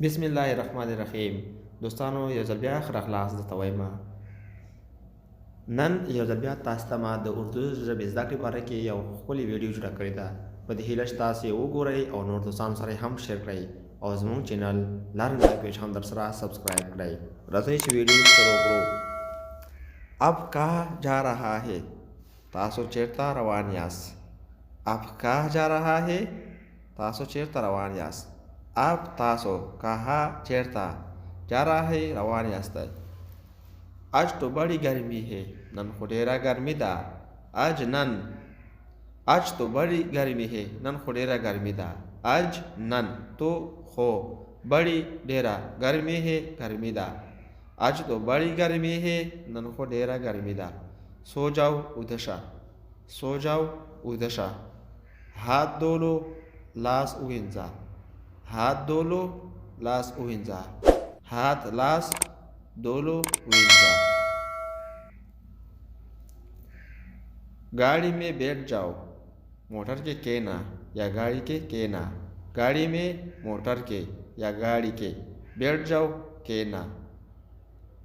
बिस्मिल्लाहिर्रहमानिर्रहीम। दोस्तانو یو ځل بیا ښه راغلاست درته وایم. نن یو ځل بیا تاسو ته ما د اردو ژبې زده کړې په اړه کې یو ښکلې ویډیو جوړه کړې ده. په دې هیله چې تاسو یې وګورئ او نور دوستانو سره یې هم شیر کړئ او زموږ چینل لرن لینګویج هم درسره سبسکرایب کړئ. راځئ چې ویډیو شروع کړو. اب کہاں جا رہا ہے؟ تاسو چیرته روان یاست؟ اب کہاں جا رہا ہے؟ تاسو چیرته روان یاست؟ اب تاسو کہاں چیرته جا رہا ہے روان یاست؟ آج تو بڑی گرمی ہے. نن خو ډیره ګرمي ده. آج تو بڑی گرمی ہے. نن خو ډیره ګرمي ده. آج نن تو خو بڑی ډیره ګرمي ہے ګرمي ده. آج تو بڑی گرمی ہے. نن خو ډیره ګرمي ده. سو جاؤ ودشه. سو جاؤ ودشه. हाथ धो लो लास उहिंजा. हाथ धो लो लास उहिंजा. हाथ लास धो लो उहिंजा. गाड़ी में बैठ जाओ. मोटर के केना या गाड़ी के केना. गाड़ी में मोटर के या गाड़ी के बैठ जाओ केना.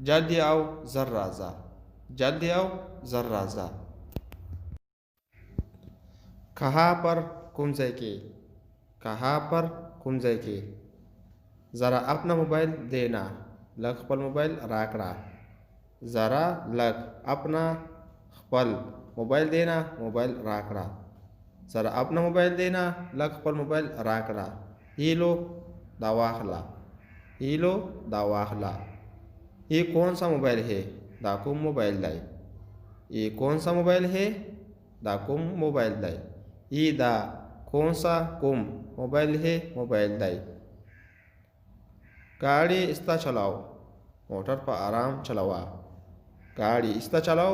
जल्दी आओ जर्रा जा. जल्दी आओ जर्रा जा. कहाँ पर कुम जाके. कहाँ पर कुम जाके. ज़रा अपना मोबाइल देना. लग खपल मोबाइल राकड़ा. ज़रा लग अपना खपल मोबाइल देना मोबाइल राकड़ा. ज़रा अपना मोबाइल देना लग खपल मोबाइल राकड़ा. ये लो दावाखला. ये लो दावाखला. ये कौन सा मोबाइल है? दाकुम मोबाइल दाई. ये कौन सा मोबाइल है? दाकुम मोबाइल दाई. ये दा कौन सा कुम मोबाइल है मोबाइल दाई. गाड़ी इस्ता चलाओ मोटर पर आराम चलावा. गाड़ी इस्ता चलाओ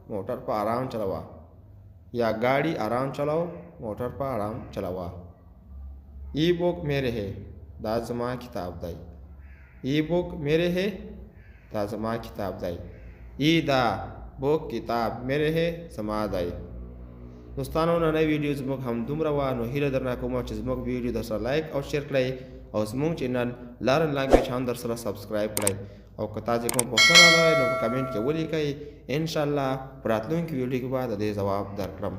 मोटर पर आराम चलावा. या गाड़ी आराम चलाओ मोटर पर आराम चलावा. ई बुक मेरे है दाजमा किताब दाई. ई बुक मेरे है दाजमा किताब दाई. ई दा बुक किताब मेरे है जमा दाई. دوستانو نننۍ ویډیو زموږ همدومره وه. نو هیله درنه کوم چې زموږ ویډیو درسره لایک او شیر کړئ او زموږ چینل لرن لینګویج هم درسره سبسکرایب کړئ او که تاسو کوم پوښتنه لرئ نو په کمنټ کې ولیکئ. انشاءالله په راتلونکي ویډیو کې به د دې ځواب درکړم.